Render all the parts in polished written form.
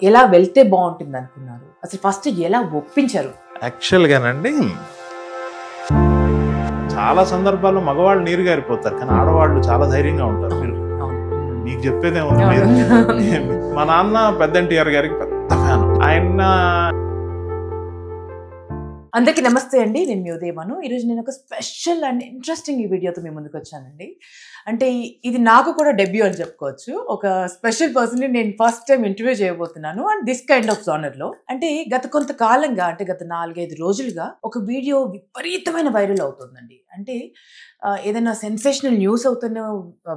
ఎలా వెళ్తే బాగుంటుంది అనుకున్నారు? అసలు ఫస్ట్ ఎలా ఒప్పించారు? యాక్చువల్గానండి చాలా సందర్భాల్లో మగవాళ్ళు నీరు గారిపోతారు, కానీ ఆడవాళ్ళు చాలా ధైర్యంగా ఉంటారు. మీరు మీకు చెప్పేదేముంది, మా నాన్న పెద్ద ఎన్టీఆర్ గారికి పెద్ద ఫ్యాన్. ఆయన అందరికీ నమస్తే అండి, నేను మీ ఉదయమను. ఈరోజు నేను ఒక స్పెషల్ అండ్ ఇంట్రెస్టింగ్ ఈ వీడియోతో మీ ముందుకు వచ్చానండి. అంటే ఇది నాకు కూడా డెబ్యూ అని చెప్పుకోవచ్చు. ఒక స్పెషల్ పర్సన్ని నేను ఫస్ట్ టైం ఇంటర్వ్యూ చేయబోతున్నాను అండ్ దిస్ కైండ్ ఆఫ్ జానర్లో. అంటే గత కొంతకాలంగా, అంటే గత 4-5 రోజులుగా ఒక వీడియో విపరీతమైన వైరల్ అవుతుందండి. అంటే ఏదైనా సెన్సేషనల్ న్యూస్ అవుతున్న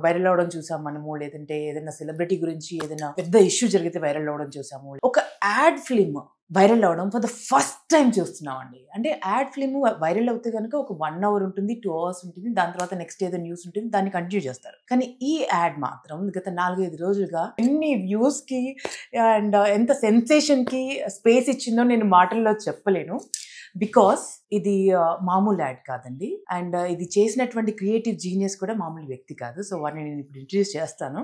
వైరల్ అవడం చూసాం మనము, లేదంటే ఏదైనా సెలబ్రిటీ గురించి ఏదైనా పెద్ద ఇష్యూ జరిగితే వైరల్ అవడం చూసాము. ఒక యాడ్ ఫిల్మ్ వైరల్ అవడం ఫర్ ద ఫస్ట్ టైం చూస్తున్నామండి. అంటే యాడ్ ఫిల్మ్ వైరల్ అవుతే కనుక ఒక 1 hour ఉంటుంది, 2 hours ఉంటుంది, దాని తర్వాత నెక్స్ట్ ఏదో న్యూస్ ఉంటుంది, దాన్ని కంటిన్యూ చేస్తారు. కానీ ఈ యాడ్ మాత్రం గత 4-5 రోజులుగా ఎన్ని వ్యూస్ కి అండ్ ఎంత సెన్సేషన్ కి స్పేస్ ఇచ్చిందో నేను మాటల్లో చెప్పలేను. బికాస్ ఇది మామూలు యాడ్ కాదండి. అండ్ ఇది చేసినటువంటి క్రియేటివ్ జీనియస్ కూడా మామూలు వ్యక్తి కాదు. సో వారిని నేను ఇప్పుడు ఇంట్రడ్యూస్ చేస్తాను.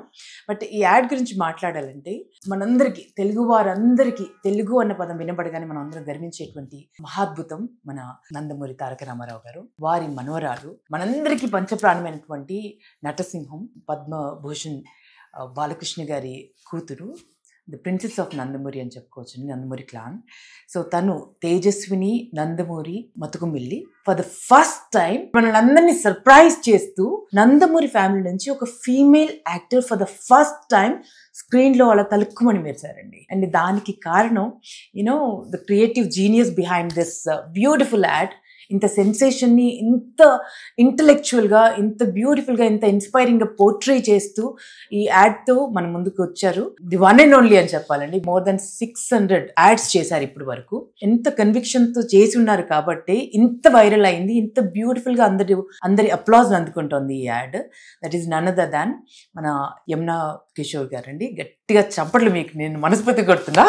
బట్ ఈ యాడ్ గురించి మాట్లాడాలంటే మనందరికీ, తెలుగు వారందరికీ తెలుగు అన్న పదం వినపడగానే మనం అందరం గర్వించేటువంటి మహాద్భుతం మన నందమూరి తారక రామారావు గారు. వారి మనవరాలు, మనందరికీ పంచప్రాణమైనటువంటి నటసింహం, పద్మభూషణ్ బాలకృష్ణ గారి కూతురు, ది ప్రిన్సెస్ ఆఫ్ నందమూరి అని చెప్పుకోవచ్చు, నందమూరి క్లాన్. సో తను Tejaswini Nandamuri Mathukumilli for the first time మనల్ని అందరినీ సర్ప్రైజ్ చేస్తూ నందమూరి ఫ్యామిలీ నుంచి ఒక female actor for the first time screen లో అలా తలుక్కుమని మెరిచారండి. అండ్ దానికి కారణం you know the creative genius behind this beautiful add. ఇంత సెన్సేషన్ని ఇంత ఇంటలెక్చువల్గా, ఇంత బ్యూటిఫుల్గా, ఇంత ఇన్స్పైరింగ్గా పోర్ట్రే చేస్తూ ఈ యాడ్తో మన ముందుకు వచ్చారు. ది వన్ అండ్ ఓన్లీ అని చెప్పాలండి. మోర్ దెన్ 600 యాడ్స్ చేశారు ఇప్పటి వరకు. ఎంత కన్విక్షన్తో చేసి ఉన్నారు కాబట్టి ఇంత వైరల్ అయింది, ఇంత బ్యూటిఫుల్గా అందరి అప్లాజ్ అందుకుంటోంది ఈ ad. That is none other than మన యమునా కిషోర్ గారండి. గట్టిగా చప్పట్లు మీకు నేను మనస్ఫూర్తి కొడుతున్నా.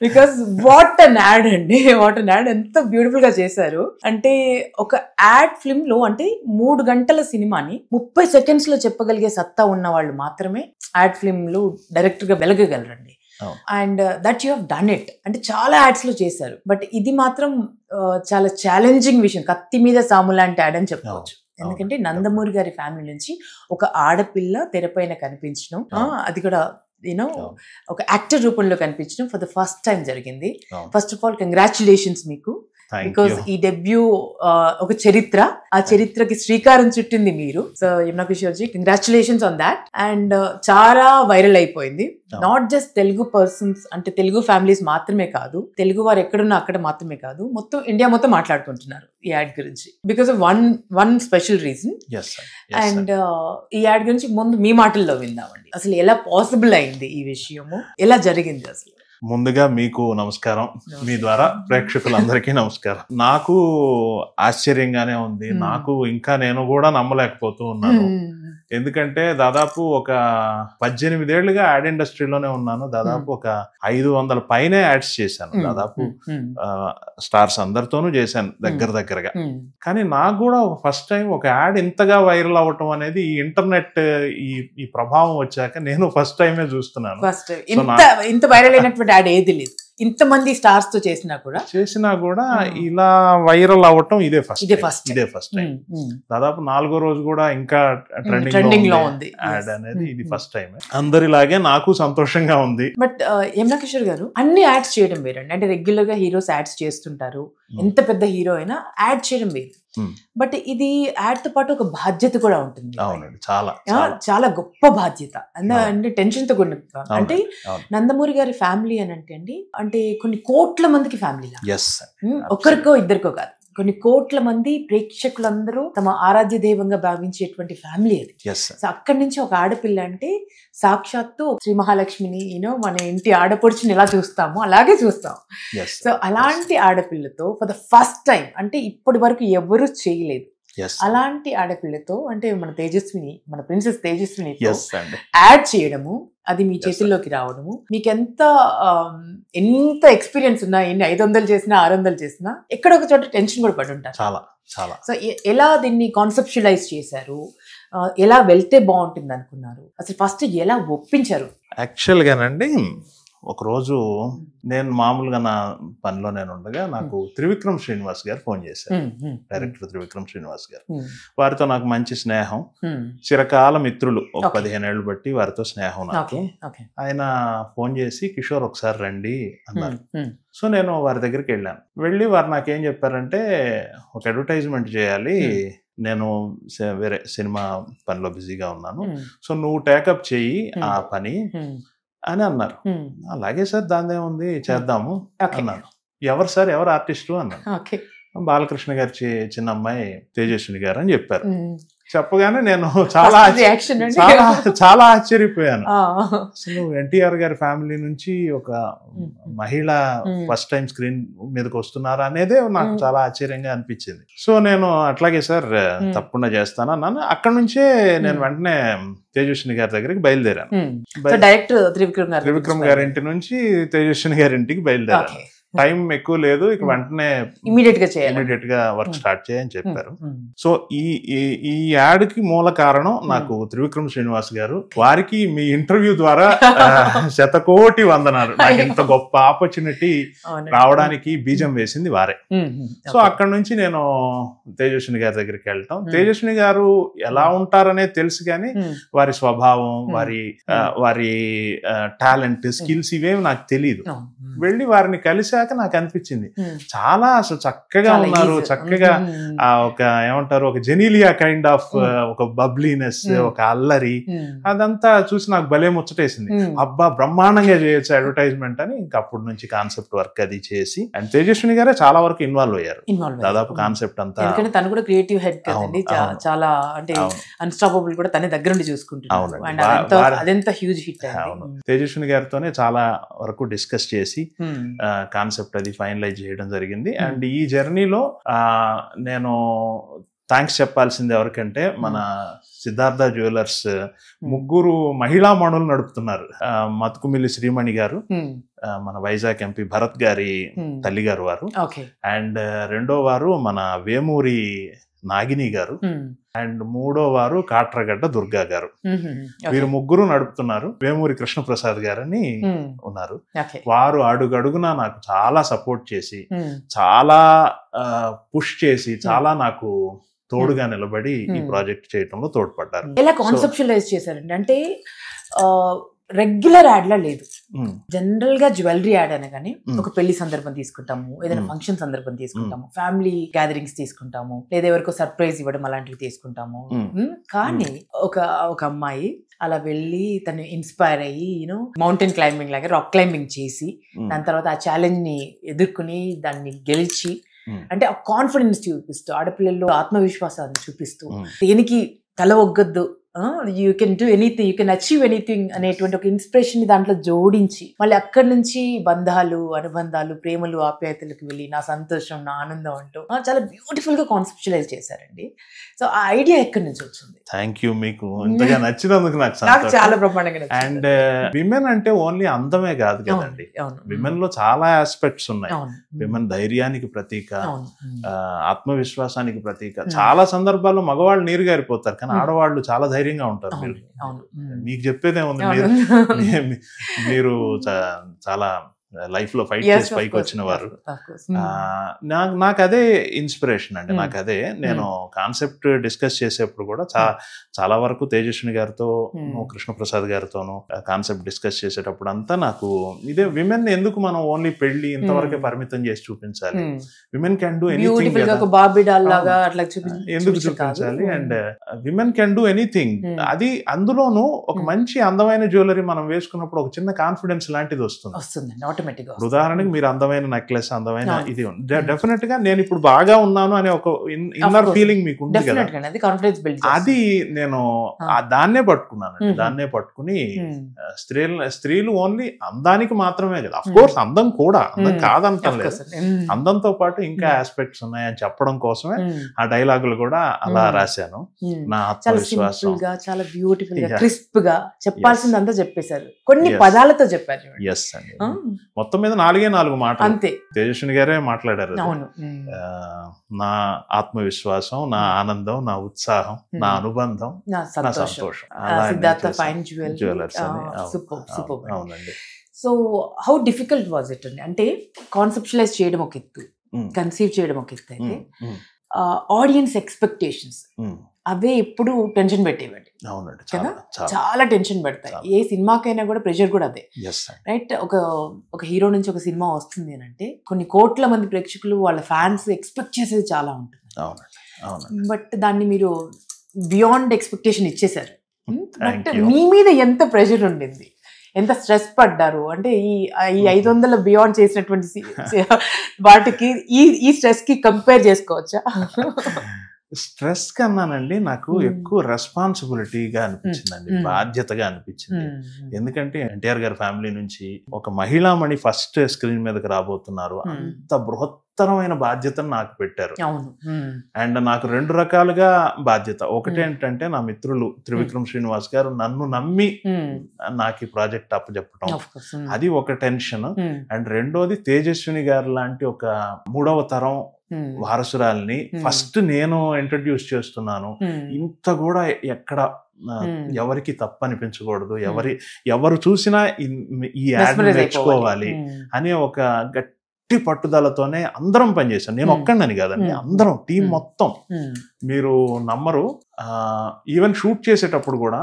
బికాస్ వాట్ అన్ యాడ్ అండి, వాట్ అన్ యాడ్. ఎంత బ్యూటిఫుల్ గా చేశారు అంటే ఒక యాడ్ ఫిల్మ్ లో, అంటే 3 గంటల సినిమాని 30 seconds లో చెప్పగలిగే సత్తా ఉన్న వాళ్ళు మాత్రమే యాడ్ ఫిల్మ్ లో డైరెక్టర్ గా వెలగగలరండి. And that you have done it. అంటే చాలా యాడ్స్ లో చేశారు, బట్ ఇది మాత్రం చాలా ఛాలెంజింగ్ విషయం. కత్తి మీద సాము లాంటి యాడ్ అని చెప్పుకోవచ్చు. ఎందుకంటే నందమూరి గారి ఫ్యామిలీ నుంచి ఒక ఆడపిల్ల తెరపైన కనిపించడం, అది కూడా యూనో ఒక యాక్టర్ రూపంలో కనిపించడం ఫర్ ద ఫస్ట్ టైం జరిగింది. ఫస్ట్ ఆఫ్ ఆల్ కంగ్రాచులేషన్స్ మీకు, బికాస్ ఈ డెబ్యూ ఒక చరిత్ర, ఆ చరిత్రకి శ్రీకారం చుట్టింది మీరు. So Yamuna Kishore ji, congratulations on that. And చాలా వైరల్ అయిపోయింది. నాట్ జస్ట్ తెలుగు పర్సన్స్, అంటే తెలుగు ఫ్యామిలీస్ మాత్రమే కాదు, తెలుగు వారు ఎక్కడున్నా అక్కడ మాత్రమే కాదు, మొత్తం ఇండియా మొత్తం మాట్లాడుకుంటున్నారు ఈ యాడ్ గురించి. Because of one special reason. And ఈ యాడ్ గురించి ముందు మీ మాటల్లో విందామండి. అసలు ఎలా పాసిబుల్ అయింది ఈ విషయము, ఎలా జరిగింది అసలు? ముందుగా మీకు నమస్కారం, మీ ద్వారా ప్రేక్షకులందరికీ నమస్కారం. నాకు ఆశ్చర్యంగానే ఉంది. నాకు ఇంకా నేను కూడా నమ్మలేకపోతూ ఉన్నాను. ఎందుకంటే దాదాపు ఒక 18 ఏళ్లుగా యాడ్ ఇండస్ట్రీలోనే ఉన్నాను. దాదాపు ఒక 500 పైనే యాడ్స్ చేశాను. దాదాపు స్టార్స్ అందరితోనూ చేశాను దగ్గరగా. కానీ నాకు కూడా ఫస్ట్ టైం ఒక యాడ్ ఇంతగా వైరల్ అవ్వటం అనేది ఈ ఇంటర్నెట్ ఈ ప్రభావం వచ్చాక నేను ఫస్ట్ టైమే చూస్తున్నాను. ఇంత వైరల్ అయినటువంటి యాడ్ ఏది లేదు. ఇంతమంది స్టార్స్ తో చేసినా కూడా ఇలా వైరల్ అవ్వటం ఇదే ఫస్ట్ టైం. దాదాపు 4వ రోజు కూడా ఇంకా ట్రెండింగ్ లో ఉంది యాడ్ అనేది. ఇది ఫస్ట్ టైం. అందరిలాగే నాకు సంతోషంగా ఉంది. బట్ యమునా కిషోర్ గారు, అన్ని యాడ్స్ చేయడం వేరండి. అంటే రెగ్యులర్ గా హీరోస్ యాడ్స్ చేస్తుంటారు, ఎంత పెద్ద హీరో అయినా యాడ్ చేయడం వేరు. బట్ ఇది యాడ్ తో పాటు ఒక బాధ్యత కూడా ఉంటుంది. అవునండి, చాలా చాలా గొప్ప బాధ్యత. అంటే టెన్షన్ తో కూడిన. అంటే నందమూరి గారి ఫ్యామిలీ అని అంటే కొన్ని కోట్ల మందికి ఫ్యామిలీ, ఒక్కరికో ఇద్దరికో కాదు, కొన్ని కోట్ల మంది ప్రేక్షకులందరూ తమ ఆరాధ్య దైవంగా భావించేటువంటి ఫ్యామిలీ అది. సో అక్కడి నుంచి ఒక ఆడపిల్ల అంటే సాక్షాత్తు శ్రీ మహాలక్ష్మిని, మన ఇంటి ఆడపడుచుని ఎలా చూస్తామో అలాగే చూస్తాం. సో అలాంటి ఆడపిల్లతో ఫర్ ద ఫస్ట్ టైం, అంటే ఇప్పటి వరకు ఎవరు చేయలేదు అలాంటి ఆడపిల్లతో, అంటే మన తేజస్విని, మన ప్రిన్సెస్ తేజస్విని యాడ్ చేయడము, అది మీ చేతుల్లోకి రావడము, మీకు ఎంత ఎక్స్పీరియన్స్ ఉన్నా, ఎన్ని 500 చేసినా 600 చేసినా ఎక్కడ ఒక చోట టెన్షన్ కూడా పడి ఉంటారు. చాలా. సో ఎలా దీన్ని కాన్సెప్చువలైజ్ చేశారు, ఎలా వెళ్తే బాగుంటుంది అనుకున్నారు, అసలు ఫస్ట్ ఎలా ఒప్పించారు? యాక్చువల్గానండి ఒక రోజు నేను మామూలుగా నా పనిలో నేను ఉండగా నాకు త్రివిక్రమ్ శ్రీనివాస్ గారు ఫోన్ చేశారు. డైరెక్టర్ త్రివిక్రమ్ శ్రీనివాస్ గారు. వారితో నాకు మంచి స్నేహం, చిరకాల మిత్రులు, ఒక 15 ఏళ్ళు బట్టి వారితో స్నేహం నాకు. ఆయన ఫోన్ చేసి కిషోర్ ఒకసారి రండి అన్నారు. సో నేను వారి దగ్గరికి వెళ్ళి వారు నాకేం చెప్పారంటే, ఒక అడ్వర్టైజ్మెంట్ చేయాలి, నేను వేరే సినిమా పనిలో బిజీగా ఉన్నాను, సో నువ్వు టేకప్ చెయ్యి ఆ పని అని అన్నారు. అలాగే సార్, దాని ఏముంది, చేద్దాము అన్నాను. ఎవరు సార్, ఎవరు ఆర్టిస్టు అన్నాను. బాలకృష్ణ గారి చిన్న అమ్మాయి తేజస్విని గారు అని చెప్పారు. చెప్పగానే నేను చాలా ఆశ్చర్యపోయాను. అసలు ఎన్టీఆర్ గారి ఫ్యామిలీ నుంచి ఒక మహిళ ఫస్ట్ టైం స్క్రీన్ మీదకి వస్తున్నారా అనేదే నాకు చాలా ఆశ్చర్యంగా అనిపించింది. సో నేను అట్లాగే సార్ తప్పకుండా చేస్తాను అన్నాను. అక్కడ నుంచే నేను వెంటనే తేజస్విని గారి దగ్గరికి బయలుదేరాను. డైరెక్టర్ త్రివిక్రమ్ గారి ఇంటి నుంచి తేజస్విని గారి ఇంటికి బయలుదేరాను. టైం ఎక్కువ లేదు, ఇక వెంటనే ఇమీడియట్ గా వర్క్ స్టార్ట్ చేయని చెప్పారు. సో ఈ యాడ్ కి మూల కారణం నాకు త్రివిక్రమ్ శ్రీనివాస్ గారు. వారికి మీ ఇంటర్వ్యూ ద్వారా 100,000,000 వందనాలు. నాకు ఇంత గొప్ప ఆపర్చునిటీ రావడానికి బీజం వేసింది వారే. సో అక్కడ నుంచి నేను తేజస్విని గారి దగ్గరికి వెళ్ళటం. తేజస్విని గారు ఎలా ఉంటారనేది తెలుసు కానీ వారి స్వభావం, వారి టాలెంట్, స్కిల్స్ ఇవేమి నాకు తెలియదు. వెళ్ళి వారిని కలిసాక నాకు అనిపించింది చాలా అసలు చక్కగా ఉన్నారు. చక్కగా ఒక ఏమంటారు, ఒక జెనీలియా కైండ్ ఆఫ్ ఒక బబ్లీనెస్, ఒక అల్లరి, అదంతా చూసి నాకు భలే ముచ్చటేసింది. అబ్బా, బ్రహ్మాండంగా చేయొచ్చు అడ్వర్టైజ్మెంట్ అని. ఇంకా అప్పటి నుంచి కాన్సెప్ట్ వర్క్ అది చేసి, అండ్ తేజస్విని గారే చాలా వరకు ఇన్వాల్వ్ అయ్యారు. దాదాపు కాన్సెప్ట్ అంతా, తను కూడా క్రియేటివ్ హెడ్ కదండి, చాలా అంటే అన్స్టాపబుల్ కూడా తన దగ్గర నుండి చూసుకుంటున్నారు. అదంతా హ్యూజ్ హిట్. తేజస్విని గారితోనే చాలా వరకు డిస్కస్ చేసి కాన్సెప్ట్ అది ఫైనలైజ్ చేయడం జరిగింది. అండ్ ఈ జర్నీలో నేను థ్యాంక్స్ చెప్పాల్సింది ఎవరికంటే, మన సిద్ధార్థ జ్యువెలర్స్ 3 మహిళా మణులు నడుపుతున్నారు. మతుకుమిల్లి శ్రీమణి గారు, మన వైజాగ్ ఎంపీ భరత్ గారి తల్లి గారు వారు, అండ్ రెండో వారు మన వేమూరి నాగిని గారు, అండ్ 3వ వారు కాట్రగడ్డ దుర్గా గారు. వీరు 3 నడుపుతున్నారు. వేమూరి కృష్ణప్రసాద్ గారని ఉన్నారు. వారు అడుగడుగునా నాకు చాలా సపోర్ట్ చేసి, చాలా పుష్ చేసి, చాలా నాకు తోడుగా నిలబడి ఈ ప్రాజెక్ట్ చేయడంలో తోడ్పడ్డారు. ఎలా కాన్సెప్చువలైజ్ చేశారండి అంటే, రెగ్యులర్ యాడ్ లా లేదు, జనరల్ గా జ్యువెలరీ యాడ్ అయినా కానీ ఒక పెళ్లి సందర్భం తీసుకుంటాము, ఏదైనా ఫంక్షన్ సందర్భం తీసుకుంటాము, ఫ్యామిలీ గ్యాదరింగ్స్ తీసుకుంటాము, లేదా ఎవరికో సర్ప్రైజ్ ఇవ్వడం అలాంటివి తీసుకుంటాము. కానీ ఒక అమ్మాయి అలా వెళ్ళి తను ఇన్స్పైర్ అయ్యి మౌంటైన్ క్లైంబింగ్ లాగా రాక్ క్లైంబింగ్ చేసి, దాని తర్వాత ఆ ఛాలెంజ్ ని ఎదుర్కొని దాన్ని గెలిచి, అంటే ఆ కాన్ఫిడెన్స్ చూపిస్తూ, ఆడపిల్లల్లో ఆత్మవిశ్వాసాన్ని చూపిస్తూ, దేనికి తల ఒగ్గొద్దు, you can do anything, you can achieve anything అనేటువంటి ఒక ఇన్స్పిరేషన్ ని దాంట్లో జోడించి, మళ్ళీ అక్కడి నుంచి బంధాలు, అనుబంధాలు, ప్రేమలు, ఆప్యాయతలకు వెళ్ళి నా సంతోషం, నా ఆనందం అంటూ చాలా బ్యూటిఫుల్ గా కాన్సెప్చువలైజ్ చేశారండి. సో ఆ ఐడియా ఎక్కడి నుంచి వచ్చింది? థ్యాంక్ యూ, మీకు ఇంతగా నచ్చినందుకు నాకు చాలా బ్రహ్మాండంగా. అండ్ విమెన్ అంటే ఓన్లీ అందమే కాదు కదండి, విమెన్ లో చాలా ఆస్పెక్ట్స్ ఉన్నాయి. విమెన్ ధైర్యానికి ప్రతీక, ఆత్మవిశ్వాసానికి ప్రతీక. చాలా సందర్భాల్లో మగవాళ్ళు నీరు గారిపోతారు, కానీ ఆడవాళ్ళు చాలా ధైర్యంగా ఉంటారు. మీకు చెప్పేదేముంది, మీరు చాలా లైఫ్ లో ఫైట్ చేసి పైకి వచ్చిన వారు. నాకు అదే ఇన్స్పిరేషన్ అండి. నాకు అదే, నేను కాన్సెప్ట్ డిస్కస్ చేసేప్పుడు కూడా చాలా వరకు తేజస్విని గారితో, కృష్ణప్రసాద్ గారితోనూ కాన్సెప్ట్ డిస్కస్ చేసేటప్పుడు అంతా నాకు ఇదే, విమెన్ ఎందుకు మనం ఓన్లీ పెళ్లి ఇంతవరకే పరిమితం చేసి చూపించాలి, విమెన్ కెన్ డూ ఎనీథింగ్, ఎందుకు చూపించాలి, and women can do anything. అది అందులోనూ ఒక మంచి అందమైన జ్యువెలరీ మనం వేసుకున్నప్పుడు ఒక చిన్న కాన్ఫిడెన్స్ లాంటిది వస్తుంది. ఉదాహరణకి మీరు అందమైన నెక్లెస్, అందమైన ఇది డెఫినెట్ గా నేను ఇప్పుడు బాగా ఉన్నాను అనే ఒక ఇన్నర్ ఫీలింగ్ మీకు ఉంది కదా, అది నేను దాన్నే పట్టుకుని స్త్రీలు ఓన్లీ అందానికి మాత్రమే కదా, అఫ్ కోర్స్ అందం కూడా, అందం కాదంటాం లేదు, అందంతో పాటు ఇంకా ఆస్పెక్ట్స్ ఉన్నాయని చెప్పడం కోసమే ఆ డైలాగులు కూడా అలా రాశాను. నా ఆత్మవిశ్వాసం చాలా బ్యూటిఫుల్ గా, క్రిస్ప్ గా చెప్పాల్సిందంతా చెప్పేశారు, కొన్ని పదాలతో చెప్పారు. ఎస్ అండి, మొత్తం మీద 4 మాటలు అంతే తేజస్విని గారే మాట్లాడారు. నా ఆత్మవిశ్వాసం, నా ఆనందం, నా ఉత్సాహం, నా అనుబంధం, నా సంతోషం. Siddhartha fine jewellers. అవునండి. So how difficult was it అండి? అంటే కాన్సెప్షలైజ్ చేయడం ఒక ఎత్తు, కన్సీవ్ చేయడం ఒక ఎత్తు అయితే ఆడియన్స్ ఎక్స్పెక్టేషన్స్ అవే ఎప్పుడు టెన్షన్ పెట్టేవండి. అవునండి, కదా, చాలా టెన్షన్ పెడతాయి. ఏ సినిమాకైనా కూడా ప్రెషర్ కూడా అదే, రైట్? ఒక హీరో నుంచి ఒక సినిమా వస్తుంది అని అంటే కొన్ని కోట్ల మంది ప్రేక్షకులు వాళ్ళ ఫ్యాన్స్ ఎక్స్పెక్ట్ చేసేది చాలా ఉంటుంది. బట్ దాన్ని మీరు బియాండ్ ఎక్స్పెక్టేషన్ ఇచ్చేసారు. బట్ మీ మీద ఎంత ప్రెషర్ ఉండింది, ఎంత స్ట్రెస్ పడ్డారు? అంటే ఈ 500 బియాండ్ చేసినటువంటి వాటికి ఈ స్ట్రెస్ కి కంపేర్ చేసుకోవచ్చా? స్ట్రెస్ కన్నానండి నాకు ఎక్కువ రెస్పాన్సిబిలిటీగా అనిపించిందండి, బాధ్యతగా అనిపించింది. ఎందుకంటే ఎన్టీఆర్ గారి ఫ్యామిలీ నుంచి ఒక మహిళామణి ఫస్ట్ స్క్రీన్ మీదకి రాబోతున్నారు, అంత బృహత్తరమైన బాధ్యతను నాకు పెట్టారు. అండ్ నాకు 2 రకాలుగా బాధ్యత. ఒకటేంటంటే నా మిత్రులు త్రివిక్రమ్ శ్రీనివాస్ గారు నన్ను నమ్మి నాకు ఈ ప్రాజెక్ట్ అప్పచెప్పటం, అది ఒక టెన్షన్. అండ్ రెండోది తేజస్విని గారు లాంటి ఒక 3వ తరం వారసురాల్ని ఫస్ట్ నేను ఇంట్రడ్యూస్ చేస్తున్నాను, ఇంత కూడా ఎక్కడ ఎవరికి తప్పు అనిపించకూడదు, ఎవరు చూసినా ఈ యాడ్ నేర్చుకోవాలి అనే ఒక గట్టి పట్టుదలతోనే అందరం పనిచేశాం. నేను ఒక్కడిని కాదండి, అందరం టీం మొత్తం. మీరు నమ్మరు, ఈవెన్ షూట్ చేసేటప్పుడు కూడా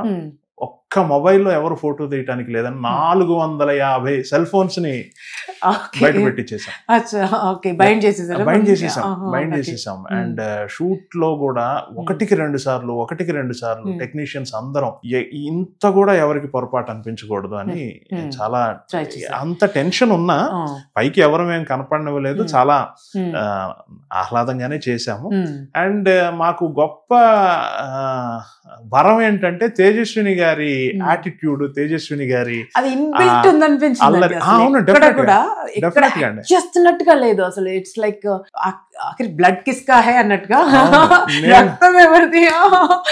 ఒక్క మొబైల్లో ఎవరు ఫోటో తీయటానికి లేదని 450 సెల్ ఫోన్స్ ని బయట పెట్టించేసాం. బైండ్ చేసేసాం. అండ్ షూట్ లో కూడా ఒకటికి రెండు సార్లు టెక్నీషియన్స్ అందరం ఇంత కూడా ఎవరికి పొరపాటు అనిపించకూడదు అని చాలా అంత టెన్షన్ ఉన్నా పైకి ఎవరం కనపడలేదు, చాలా ఆహ్లాదంగానే చేశాము. అండ్ మాకు గొప్ప వరం ఏంటంటే తేజస్విని గారి యాటిట్యూడ్, తేజస్విని గారి చేస్తున్నట్టుగా లేదు అసలు. ఇట్స్ లైక్ బ్లడ్ కిస్కా హై అన్నట్టుగా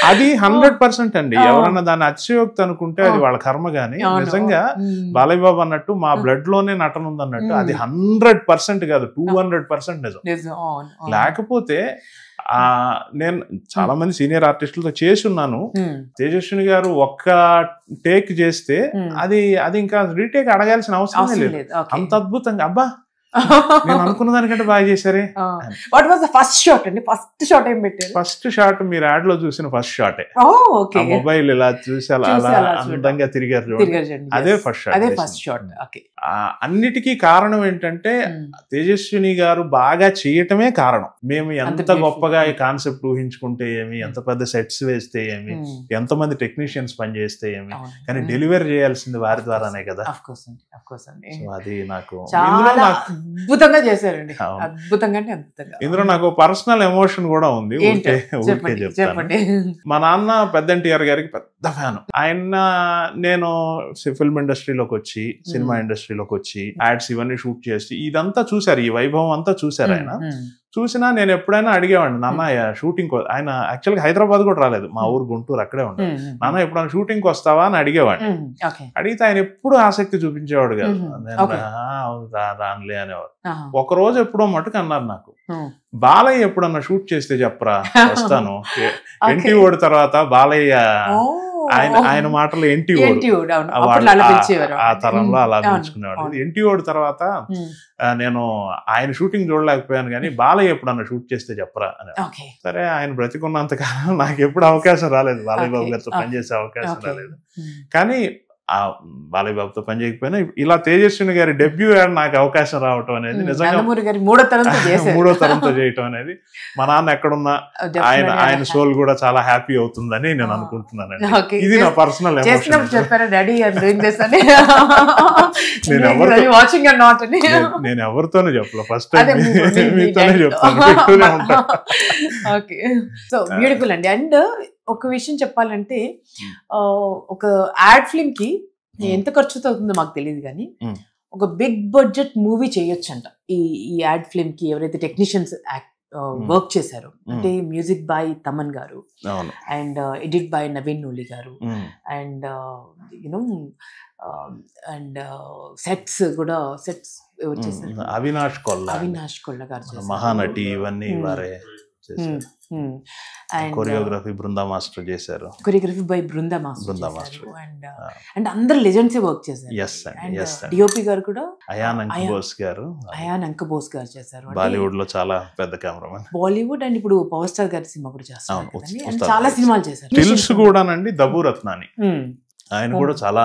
అది 100% అండి. ఎవరన్నా దాన్ని అతిశయోక్తి అనుకుంటే అది వాళ్ళ కర్మ. గాని నిజంగా బాలయ్య బాబు అన్నట్టు మా బ్లడ్ లోనే నటన ఉంది అన్నట్టు అది 100% కాదు, 200% నిజం. లేకపోతే నేను చాలా మంది సీనియర్ ఆర్టిస్టులతో చేసి ఉన్నాను. తేజస్విని గారు ఒక్క టేక్ చేస్తే అది ఇంకా రీటేక్ అడగాల్సిన అవసరం లేదు, అంత అద్భుతంగా. అబ్బా నేను అనుకున్న దానికంటే బాగా చేశారే. What was the first shot అండి? ఫస్ట్ షాట్ ఏం పెట్టారు? ఫస్ట్ షాట్ మీరు యాడ్ లో చూసిన ఫస్ట్ షాటే. మొబైల్ ఇలా చూసి అలా అందంగా తిరిగారు, అదే ఫస్ట్ షాట్. అన్నిటికీ కారణం ఏంటంటే తేజస్విని గారు బాగా చేయటమే కారణం. మేము ఎంత గొప్పగా ఈ కాన్సెప్ట్ ఊహించుకుంటే ఏమి, ఎంత పెద్ద సెట్స్ వేస్తే ఏమి, ఎంతమంది టెక్నీషియన్స్ పనిచేస్తే ఏమి, కానీ డెలివరీ చేయాల్సింది వారి ద్వారానే కదా. అది నాకు అద్భుతంగా చేశారండి, అద్భుతంగా అంటే అద్భుతంగా. ఇందులో నాకు పర్సనల్ ఎమోషన్ కూడా ఉంది, చెప్పండి. మా నాన్న పెద్ద ఎన్టీఆర్ గారికి పెద్ద ఫ్యాన్. ఆయన నేను ఫిల్మ్ ఇండస్ట్రీలోకి వచ్చి, సినిమా ఇండస్ట్రీలోకి వచ్చి, యాడ్స్ ఇవన్నీ షూట్ చేసి ఇదంతా చూసారు, ఈ వైభవం అంతా చూసారు. ఆయన చూసినా నేను ఎప్పుడైనా అడిగేవాడిని, నాన్న షూటింగ్, ఆయన యాక్చువల్గా హైదరాబాద్ కూడా రాలేదు, మా ఊరు గుంటూరు, అక్కడే ఉంటాడు. నాన్న ఎప్పుడైనా షూటింగ్ కి వస్తావా అని అడిగేవాడిని. అడిగితే ఆయన ఎప్పుడు ఆసక్తి చూపించేవాడు కాదు. నేను రానులే అనేవాడు. ఒక రోజు ఎప్పుడో మటుకు అన్నారు నాకు, బాలయ్య ఎప్పుడన్నా షూట్ చేస్తే చెప్పరా వస్తాను. ఎన్టీ ఓడి తర్వాత బాలయ్య, ఆయన మాటలు ఎన్టీ ఓడు ఆ తరంలో అలా పిలుచుకునేవాడు. ఎన్టీ ఓడి తర్వాత నేను ఆయన షూటింగ్ చూడలేకపోయాను కానీ బాలయ్య ఎప్పుడన్నా షూట్ చేస్తే చెప్పరా అని. సరే, ఆయన బ్రతికున్నంత కాలం నాకు ఎప్పుడు అవకాశం రాలేదు, బాలయ్య బాబు గారితో పనిచేసే అవకాశం రాలేదు. కానీ ఆ బాలయ్య బాబుతో పని చేయకపోయినా ఇలా తేజస్విని గారి డెబ్యూ యాడ్ నాకు అవకాశం రావటం అనేది నిజంగా మూడో తరంతో చేయటం అనేది మా నాన్న ఎక్కడున్నా ఆయన సోల్ కూడా చాలా హ్యాపీ అవుతుందని నేను అనుకుంటున్నాను. ఇది నా పర్సనల్ ఎమోషన్. నేను ఎవరితోనే చెప్పలే, ఫస్ట్ టైం మీతోనే చెప్తాను. సో బ్యూటిఫుల్ అండి. అండ్ ఒక విషయం చెప్పాలంటే ఒక యాడ్ ఫిల్మ్ కి ఎంత ఖర్చు అవుతుందో మాకు తెలియదు కానీ ఒక బిగ్ బడ్జెట్ మూవీ చేయొచ్చంట ఈ యాడ్ ఫిల్మ్ కి ఎవరైతే టెక్నీషియన్స్ వర్క్ చేశారు. అంటే మ్యూజిక్ బై తమన్ గారు and edit by Naveen Nooli గారు అండ్ యునో అండ్ సెట్స్ కూడా ఎవరు చేశారు? అవినాష్ కొల్ల గారు, మహానటి, ఇవన్నీ వారే. చేశారు. అండ్ కొరియోగ్రఫీ బృందా మాస్టర్ చేశారు. Choreography by Brinda Brinda master master. And అందరు లెజెండ్స్ వర్క్ చేశారు. Yes అండి, yes అండి. డిఓపి గారు కూడా అయాన్ అంకబోస్ గారు అయాన్ అంకబోస్ గారు చేశారు. బాలీవుడ్ లో చాలా పెద్ద కెమెరామెన్. బాలీవుడ్ అండ్ ఇప్పుడు పవర్ స్టార్ గారి సినిమా కూడా చేస్తారు అవును, కదండి. And ఉస్తాద్ చాలా గారు. సినిమాలు చేశారు. స్టిల్స్ కూడానండి దబు రత్నాని, ఆయన కూడా చాలా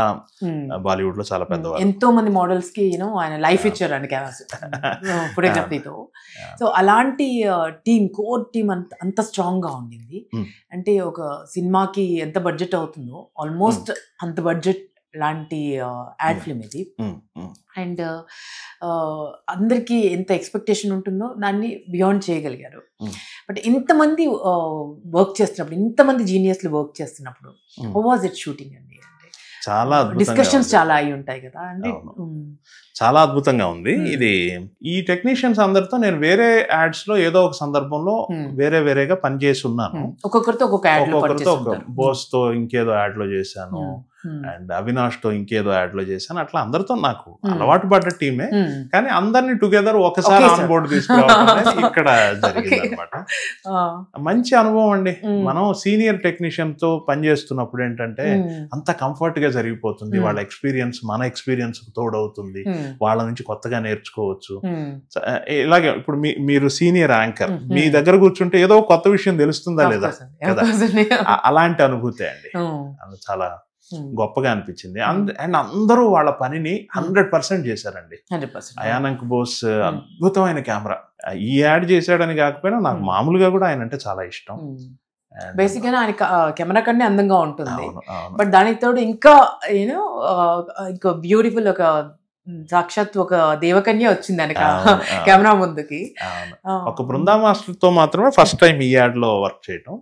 బాలీవుడ్ లో చాలా పెద్దవారు. ఎంతో మంది మోడల్స్ కి ఆయన లైఫ్ ఇచ్చారు అండి ఫోటోగ్రఫీతో. సో అలాంటి టీమ్, కోర్ టీమ్ అంత స్ట్రాంగ్ గా ఉండింది. అంటే ఒక సినిమాకి ఎంత బడ్జెట్ అవుతుందో ఆల్మోస్ట్ అంత బడ్జెట్ లాంటి యాడ్ ఫిల్మ్ ఇది. అండ్ అందరికి ఎంత ఎక్స్పెక్టేషన్ ఉంటుందో దాన్ని బియాండ్ చేయగలిగారు. బట్ ఇంతమంది వర్క్ చేస్తున్నప్పుడు, ఇంతమంది జీనియస్లు వర్క్ చేస్తున్నప్పుడు హౌ వాజ్ ఇట్ షూటింగ్ అండి? చాలా డిస్కషన్స్ చాలా అయి ఉంటాయి కదా అండి. చాలా అద్భుతంగా ఉంది ఇది. ఈ టెక్నీషియన్స్ అందరితో నేను వేరే యాడ్స్ లో ఏదో ఒక సందర్భంలో వేరేగా పనిచేసి ఉన్నాను. ఒక్కొక్కరితో ఒక్కొక్కరితో బోస్ తో ఇంకేదో యాడ్ లో చేశాను, అండ్ అవినాష్ తో ఇంకేదో యాడ్ లో చేశాను. అట్లా అందరితో నాకు అలవాటు పడ్డ టీమే, కానీ అందరినీ టుగెదర్ ఒకసారి ఆన్ బోర్డు తీసుకురావడం ఇక్కడ జరిగింది అనమాట. మంచి అనుభవం అండి. మనం సీనియర్ టెక్నీషియన్ తో పనిచేస్తున్నప్పుడు ఏంటంటే అంత కంఫర్ట్ గా జరిగిపోతుంది. వాళ్ళ ఎక్స్పీరియన్స్ మన ఎక్స్పీరియన్స్ తోడవుతుంది, వాళ్ళ నుంచి కొత్తగా నేర్చుకోవచ్చు. ఇలాగే ఇప్పుడు మీరు సీనియర్ యాంకర్, మీ దగ్గర కూర్చుంటే ఏదో కొత్త విషయం తెలుస్తుందా లేదా కదా, అలాంటి అనుభూతి అండి. చాలా గొప్పగా అనిపించింది. అండ్ అందరూ వాళ్ళ పనిని 100% చేశారండి. అయానంక్ బోస్ అద్భుతమైన కెమెరా. ఈ యాడ్ చేశాడని కాకపోయినా నాకు మామూలుగా కూడా ఆయన అంటే చాలా ఇష్టం. బేసిక్ గా ఆయన కెమెరా కన్నా అందంగా ఉంటుంది, బట్ దానికి తోడు ఇంకా ఇంకా బ్యూటిఫుల్ ఒక సాక్షాత్ ఒక దేవకన్య వచ్చింది ఆయన కెమెరా ముందుకి. ఒక బృందా మాస్టర్ తో మాత్రమే ఫస్ట్ టైం ఈ యాడ్ లో వర్క్ చేయటం.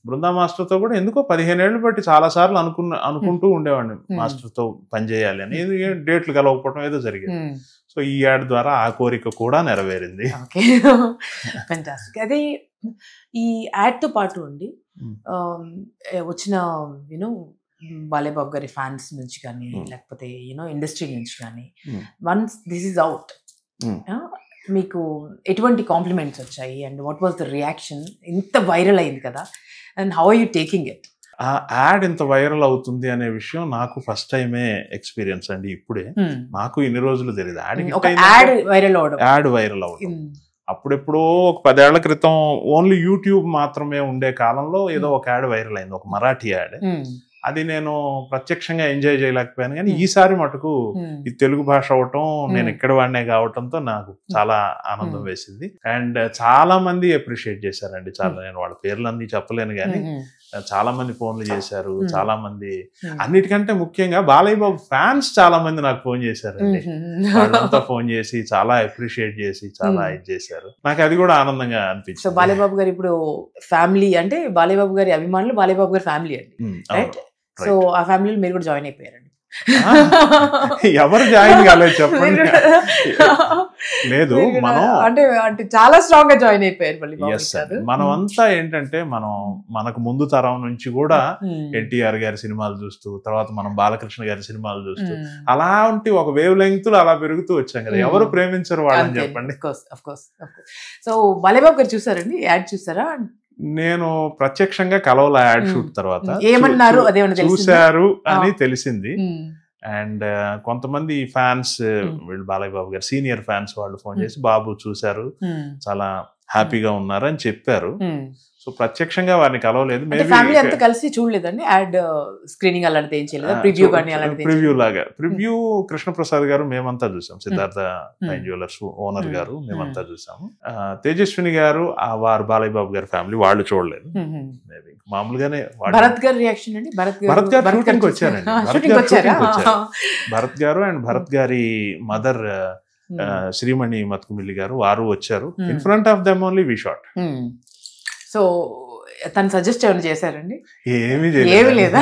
బృందా మాస్టర్ తో కూడా ఎందుకో 15 ఏళ్ళు బట్టి చాలా సార్లు అనుకుంటూ ఉండేవాడిని మాస్టర్ తో పనిచేయాలి అని. డేట్లు కలవకపోవడం ఏదో జరిగింది. సో ఈ యాడ్ ద్వారా ఆ కోరిక కూడా నెరవేరింది. అదే ఈ యాడ్ తో పాటు అండి వచ్చిన బాలయ్య బాబు గారి ఫ్యాన్స్ నుంచి కానీ లేకపోతే ఇండస్ట్రీ నుంచి కానీ వన్స్ దిస్ ఈజ్ అవుట్ మీకు ఎటువంటి కాంప్లిమెంట్స్ వచ్చాయి? And what was the reaction? ఇంత వైరల్ అయింది కదా, and how are you taking it? ఆ యాడ్ ఇంత వైరల్ అవుతుంది అనే విషయం నాకు ఫస్ట్ టైమే ఎక్స్పీరియన్స్ అండి. ఇప్పుడే నాకు ఇన్ని రోజులు తెలియదు యాడ్ వైరల్ అవడం. అప్పుడెప్పుడో ఒక 10 ఏళ్ల క్రితం ఓన్లీ యూట్యూబ్ మాత్రమే ఉండే కాలంలో ఏదో ఒక యాడ్ వైరల్ అయింది, ఒక మరాఠీ యాడ్. అది నేను ప్రత్యక్షంగా ఎంజాయ్ చేయలేకపోయాను, కానీ ఈసారి మటుకు ఈ తెలుగు భాష అవటం, నేను ఇక్కడ వాడినే కావటంతో నాకు చాలా ఆనందం వేసింది. అండ్ చాలా మంది అప్రిషియేట్ చేశారండి. చాలా, నేను వాళ్ళ పేర్లన్నీ చెప్పలేను కానీ చాలా మంది ఫోన్లు చేశారు. చాలా మంది, అన్నిటికంటే ముఖ్యంగా బాలయ్య బాబు ఫ్యాన్స్ చాలా మంది నాకు ఫోన్ చేశారండి. వాళ్ళంతా ఫోన్ చేసి చాలా అప్రిషియేట్ చేసి చాలా ఇది చేశారు. నాకు అది కూడా ఆనందంగా అనిపించింది. సో బాలయ్య బాబు గారు ఇప్పుడు ఫ్యామిలీ అంటే బాలయ్య బాబు గారి అభిమానులు బాలయ్య బాబు గారి ఫ్యామిలీ అండి, రైట్? సో ఆ ఫ్యామిలీలో మీరు కూడా జాయిన్ అయిపోయారండి. ఎవరు జాయిన్ కాలేదు చెప్పండి. లేదు, మనం అంటే చాలా స్ట్రాంగ్ గా జాయిన్ అయిపోయారు. మనం అంతా ఏంటంటే మనకు ముందు తరం నుంచి కూడా ఎన్టీఆర్ గారి సినిమాలు చూస్తూ, తర్వాత మనం బాలకృష్ణ గారి సినిమాలు చూస్తూ, అలాంటి ఒక వేవ్ లెంగ్త్ అలా పెరుగుతూ వచ్చాం కదా. ఎవరు ప్రేమించరు వాళ్ళని చెప్పండి. సో బాలయ్య బాబు గారు చూసారండి యాడ్? చూసారా? నేను ప్రత్యక్షంగా కలవల యాడ్ షూట్ తర్వాత. ఏమన్నారు? చూశారు అని తెలిసింది. అండ్ కొంతమంది ఫ్యాన్స్, వీళ్ళు బాలయ్య బాబు గారు సీనియర్ ఫ్యాన్స్ వాళ్ళు ఫోన్ చేసి బాబు చూశారు, చాలా హ్యాపీగా ఉన్నారు అని చెప్పారు. సో ప్రత్యక్షంగా వారిని కలవలేదు. ఫ్యామిలీ అంతా కలిసి చూడలేదండి యాడ్ స్క్రీనింగ్ అలాంటిది ఏం చేయలేదు? ప్రివ్యూ కానీ అలాంటిది? ప్రివ్యూ లాగా, ప్రివ్యూ కృష్ణప్రసాద్ గారు మేమంతా చూసాం, సిద్ధార్థ ఫైన్ జ్యువెలర్స్ ఓనర్ గారు మేమంతా చూసాము. తేజస్విని గారు వారు బాలయ్య బాబు గారి ఫ్యామిలీ వాళ్ళు చూడలేదు. మేబీ మామూలుగానే. భరత్ గారి రియాక్షన్ అండి? భరత్ గారు షూటింగ్ వచ్చారండి. భరత్ గారు అండ్ భరత్ గారి మదర్ శ్రీమణి మత్కుమిల్లి గారు వారు వచ్చారు. In front of them only we shot. So తను సజెస్ట్ ఏమైనా చేశారండి? ఏమీ లేదా?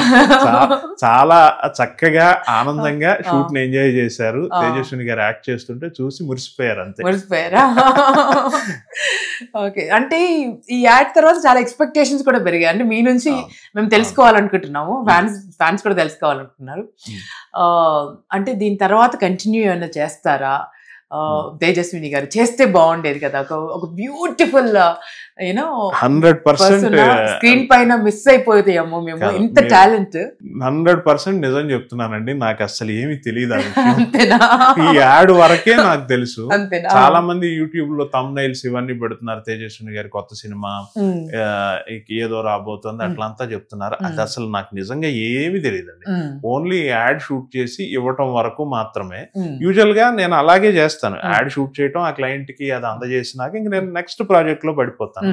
చాలా చక్కగా ఆనందంగా షూట్ ని ఎంజాయ్ చేశారు. తేజస్విని గారు యాక్ట్ చేస్తుంటే చూసి మురిసిపోయారు, అంతే. మురిసిపోయారా? ఓకే. అంటే ఈ యాడ్ తర్వాత చాలా ఎక్స్పెక్టేషన్స్ కూడా పెరిగాయి. అంటే మీ నుంచి మేము తెలుసుకోవాలనుకుంటున్నాము, ఫ్యాన్స్ కూడా తెలుసుకోవాలనుకుంటున్నారు. అంటే దీని తర్వాత కంటిన్యూ ఏమైనా చేస్తారా? తేజస్విని గారు చేస్తే బాగుండేది కదా, ఒక బ్యూటిఫుల్ యూనో 100% స్క్రీన్ పైన మిస్ అయిపోతాయేమో మేము, ఇంత టాలెంట్. 100% నిజం చెప్తున్నానండి, నాకు అసలు ఏమీ తెలియదు ఆ విషయం. అంతేనా? ఈ యాడ్ వరకే నాకు తెలుసు. అంతేనా? చాలా మంది యూట్యూబ్ లో thumbnails ఇవన్నీ పెడుతున్నారు, తేజస్విని గారి కొత్త సినిమా ఏదో రాబోతుంది అట్లంతా చెప్తున్నారు. అది అసలు నాకు నిజంగా ఏమీ తెలియదండి. ఓన్లీ యాడ్ షూట్ చేసి ఇవ్వటం వరకు మాత్రమే. యూజువల్ గా నేను అలాగే చేస్తాను, యాడ్ షూట్ చేయటం, ఆ క్లయింట్ కి అది అందజేసినాక ఇంక నేను నెక్స్ట్ ప్రాజెక్ట్ లో పడిపోతాను.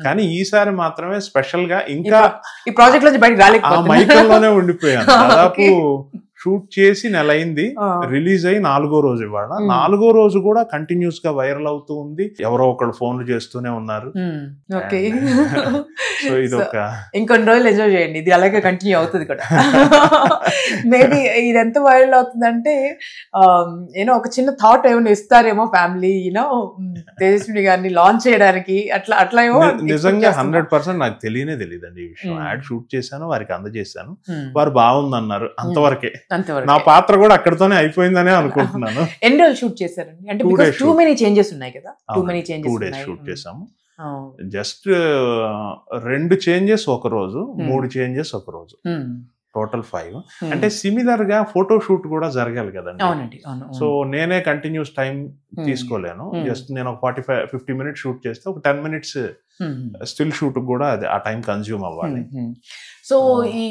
కానీ ఈసారి మాత్రమే స్పెషల్ గా ఇంకా ఈ ప్రాజెక్ట్ లో బయటకు రాలేకపోతే మైకంలోనే ఉండిపోయాను. దాదాపు షూట్ చేసి నెల అయింది, రిలీజ్ అయ్యి 4వ రోజు ఇవాళ. 4వ రోజు కూడా కంటిన్యూస్ గా వైరల్ అవుతూ ఉంది, ఎవరో ఒకళ్ళు ఫోన్లు చేస్తూనే ఉన్నారు. సో ఇది ఒక ఇంకొన్ని రోజులు ఎంజాయ్ చేయండి, ఇది అలాగే కంటిన్యూ అవుతుంది కూడా. మేబీ ఇది ఎంత వైరల్ అవుతుందంటే ఏమో ఒక చిన్న థాట్ ఏమైనా ఇస్తారేమో ఫ్యామిలీ, యూనో తేజస్విని గారిని లాంచ్ చేయడానికి, అట్లా అట్లా ఏమో. నిజంగా 100% నాకు తెలియదండి ఈ విషయం. యాడ్ షూట్ చేశాను, వారికి అందజేశాను, వారు బాగుందన్నారు, అంతవరకే. నా పాత్ర కూడా అక్కడతోనే అయిపోయిందనే అనుకుంటున్నాను. ఎన్ని రోజులు షూట్ చేశారండి? అంటే టూ మెనీ చేంజెస్ ఉన్నాయి కదా, 2 days షూట్ చేసాము. జస్ట్ 2 చేంజెస్ ఒక రోజు, 3 చేంజెస్ ఒక రోజు, టోటల్ 5. అంటే సిమిలర్ గా ఫోటో షూట్ కూడా జరగాలి కదండి. సో నేనే కంటిన్యూస్ టైం తీసుకోలేను. జస్ట్ నేను ఒక 45-50 minutes షూట్ చేస్తే ఒక 10 minutes స్టిల్ షూట్ కూడా అది ఆ టైం కన్జ్యూమ్ అవ్వాలి. సో ఈ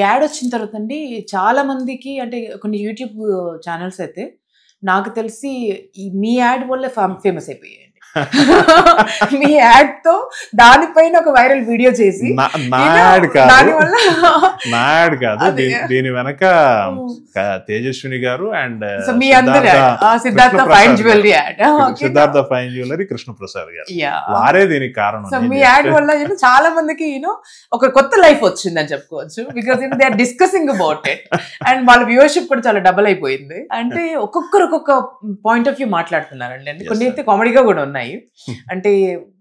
యాడ్ వచ్చిన తర్వాత అండి చాలా మందికి, అంటే కొన్ని యూట్యూబ్ ఛానల్స్ అయితే నాకు తెలిసి మీ యాడ్ వల్ల ఫేమస్ అయిపోయాయి. మీ యాడ్ తో దానిపైన ఒక వైరల్ వీడియో చేసి, నాడ్ కాదు, దీని వెనక తేజస్విని గారు and Siddhartha fine jewellery Krishnaprasad గారు, వారే దీనికి కారణం. సో మీ యాడ్ వల్ల చాలా మందికి ఒక కొత్త లైఫ్ వచ్చిందని చెప్పుకోవచ్చు. Because they are discussing about it and వాళ్ళ వ్యూవర్షిప్ కూడా చాలా డబుల్ అయిపోయింది. అంటే ఒక్కొక్కరు ఒక్కొక్క పాయింట్ ఆఫ్ వ్యూ మాట్లాడుతున్నారండి. అంటే కొన్ని అయితే కామెడీగా కూడా ఉన్నాయి. అంటే